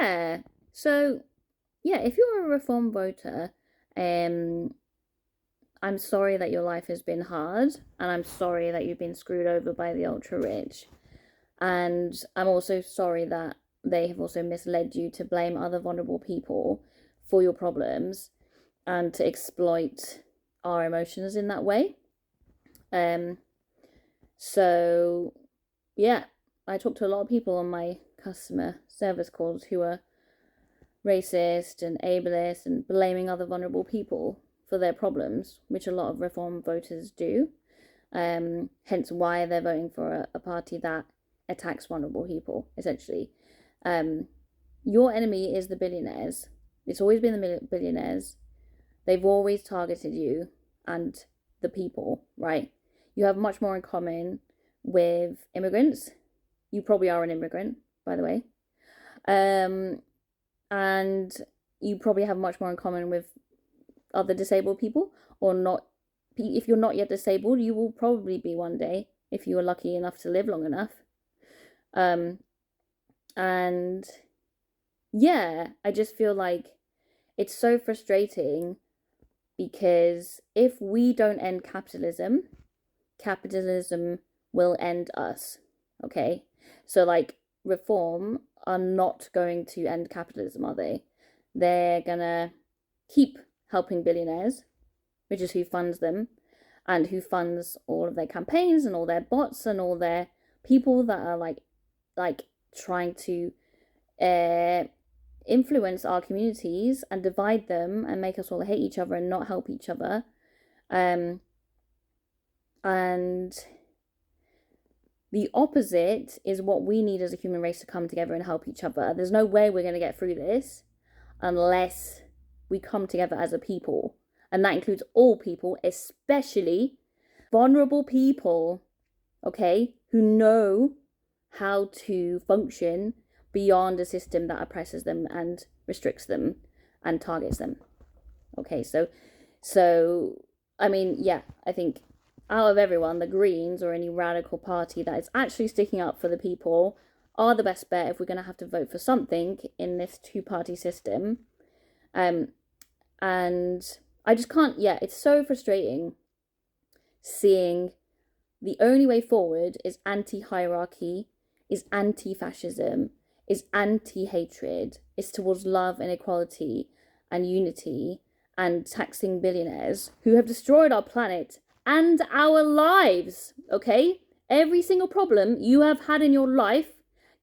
yeah. So yeah, if you're a reform voter, um, I'm sorry that your life has been hard, and I'm sorry that you've been screwed over by the ultra rich. And I'm also sorry that they have also misled you to blame other vulnerable people for your problems and to exploit our emotions in that way. Um, so yeah, I talk to a lot of people on my customer service calls who are racist and ableist and blaming other vulnerable people for their problems, which a lot of reform voters do. Hence why they're voting for a party that attacks vulnerable people, essentially. Um, your enemy is the billionaires. It's always been the billionaires. They've always targeted you and the people, right? You have much more in common with immigrants. You probably are an immigrant, by the way. Um, and you probably have much more in common with other disabled people, or not. If you're not yet disabled, you will probably be one day if you are lucky enough to live long enough. um and yeah, I just feel like it's so frustrating because if we don't end capitalism, capitalism will end us. Okay, so like reform are not going to end capitalism, are they? They're gonna keep helping billionaires, which is who funds them and who funds all of their campaigns and all their bots and all their people that are like trying to uh, influence our communities and divide them and make us all hate each other and not help each other. Um, and the opposite is what we need as a human race to come together and help each other. There's no way we're going to get through this unless we come together as a people. And that includes all people, especially vulnerable people, okay, who know how to function beyond a system that oppresses them and restricts them and targets them. Okay, so I mean, yeah, I think out of everyone, the Greens or any radical party that is actually sticking up for the people are the best bet if we're going to have to vote for something in this two-party system. Um, and I just can't. Yeah, it's so frustrating seeing the only way forward is anti-hierarchy, is anti-fascism, is anti-hatred, is towards love and equality and unity and taxing billionaires who have destroyed our planet and our lives, okay? Every single problem you have had in your life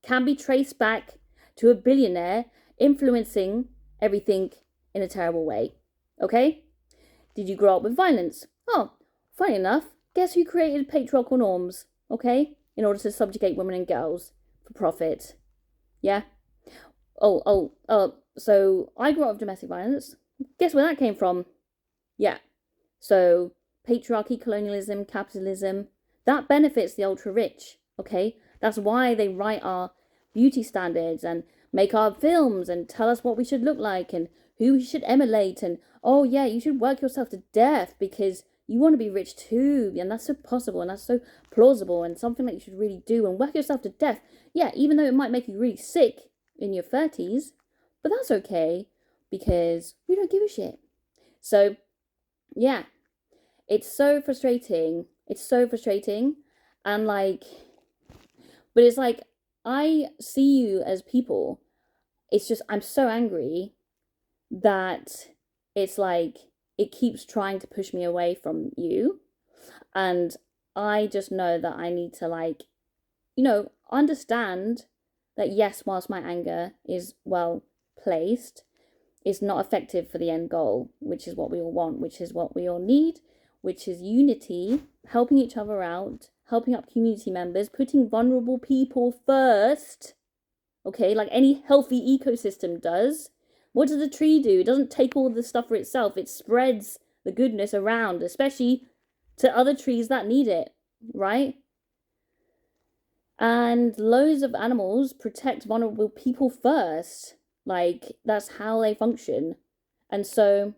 can be traced back to a billionaire influencing everything in a terrible way, okay? Did you grow up with violence? Oh, funny enough, guess who created patriarchal norms, okay? In order to subjugate women and girls for profit. Yeah? So I grew up with domestic violence. Guess where that came from? Yeah. So patriarchy, colonialism, capitalism, that benefits the ultra rich, okay? That's why they write our beauty standards and make our films and tell us what we should look like and who we should emulate. And oh yeah, you should work yourself to death because you want to be rich too, and that's so possible and that's so plausible and something that you should really do, and work yourself to death. Yeah, even though it might make you really sick in your 30s, but that's okay because we don't give a shit. So yeah, it's so frustrating. It's so frustrating. And like, but it's like, I see you as people. It's just, I'm so angry that it's like, it keeps trying to push me away from you. And I just know that I need to, like, understand that yes, whilst my anger is well placed, it's not effective for the end goal, which is what we all want, which is what we all need, which is unity, helping each other out, helping up community members, putting vulnerable people first, okay, like any healthy ecosystem does. What does a tree do? It doesn't take all the stuff for itself. It spreads the goodness around, especially to other trees that need it, right? And loads of animals protect vulnerable people first. Like, that's how they function. And so,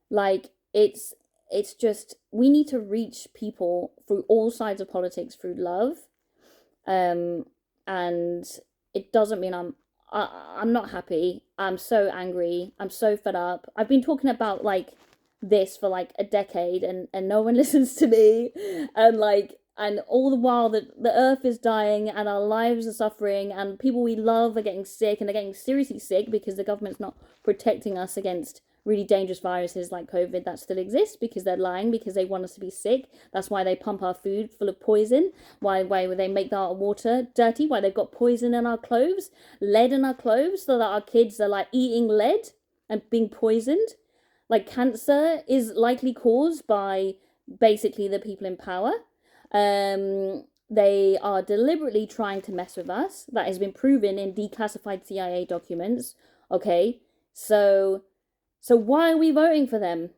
like, it's just, we need to reach people through all sides of politics through love. And it doesn't mean I'm not happy. I'm so angry. I'm so fed up. I've been talking about like this for like a decade, and no one listens to me, and like, and all the while the earth is dying and our lives are suffering and people we love are getting sick, and they're getting seriously sick because the government's not protecting us against really dangerous viruses like COVID that still exist, because they're lying, because they want us to be sick. That's why they pump our food full of poison. Why they make our water dirty. Why they've got poison in our clothes, lead in our clothes, so that our kids are like eating lead and being poisoned. Like, cancer is likely caused by basically the people in power. They are deliberately trying to mess with us. That has been proven in declassified CIA documents. Okay, so why are we voting for them?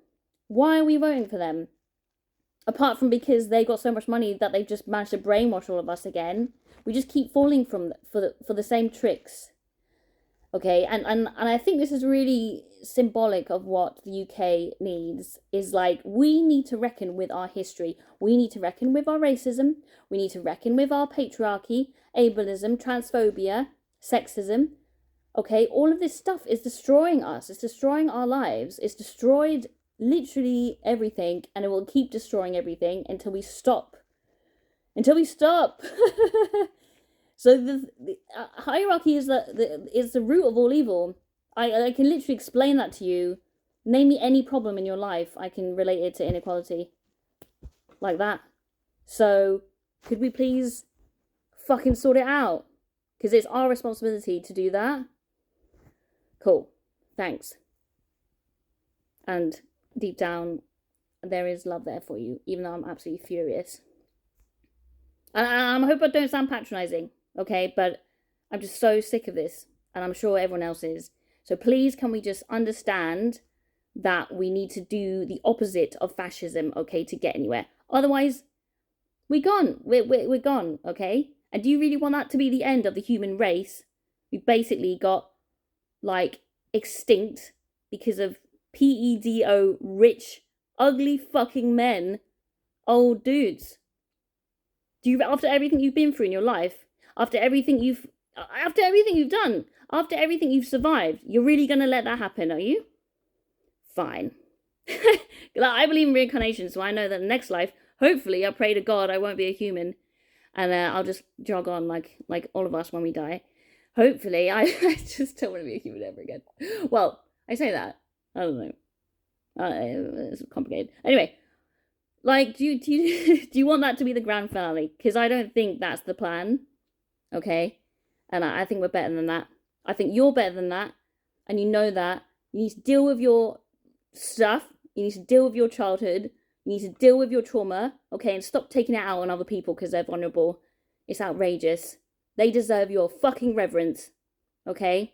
Why are we voting for them? Apart from because they got so much money that they've just managed to brainwash all of us again. We just keep falling for the same tricks. Okay, and I think this is really symbolic of what the UK needs, is like, we need to reckon with our history. We need to reckon with our racism. We need to reckon with our patriarchy, ableism, transphobia, sexism. Okay, all of this stuff is destroying us. It's destroying our lives. It's destroyed literally everything, and it will keep destroying everything until we stop. Until we stop. So the hierarchy is the root of all evil. I can literally explain that to you. Name me any problem in your life, I can relate it to inequality. Like that. So, could we please fucking sort it out? Because it's our responsibility to do that. Cool. Thanks. And deep down, there is love there for you, even though I'm absolutely furious. And I hope I don't sound patronising, okay? But I'm just so sick of this, and I'm sure everyone else is. So please, can we just understand that we need to do the opposite of fascism, okay, to get anywhere? Otherwise, we're gone. We're gone, okay? And do you really want that to be the end of the human race? We basically got, like, extinct because of PEDO rich, ugly fucking men, old dudes. Do you, after everything you've been through in your life, after everything you've done, after everything you've survived, you're really gonna let that happen, are you? Fine. I believe in reincarnation, so I know that the next life, hopefully, I pray to God I won't be a human, and I'll just jog on like all of us when we die. Hopefully, I just don't want to be a human ever again. Well, I say that. I don't know. It's complicated. Anyway, like, do you want that to be the grand finale? Because I don't think that's the plan. Okay, and I think we're better than that. I think you're better than that, and you know that. You need to deal with your stuff. You need to deal with your childhood. You need to deal with your trauma, okay, and stop taking it out on other people because they're vulnerable. It's outrageous. They deserve your fucking reverence, okay?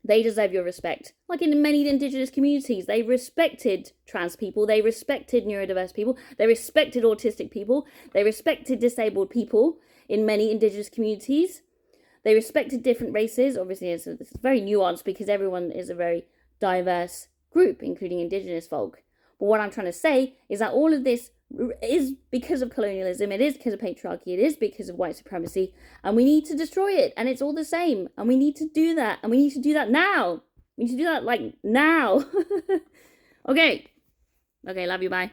They deserve your respect. Like in many indigenous communities, they respected trans people, they respected neurodiverse people, they respected autistic people, they respected disabled people in many indigenous communities. They respected different races. Obviously, it's very nuanced because everyone is a very diverse group, including indigenous folk. But what I'm trying to say is that all of this is because of colonialism, it is because of patriarchy, it is because of white supremacy, and we need to destroy it, and it's all the same, and we need to do that, and we need to do that now. We need to do that, like, now. Okay, love you, bye.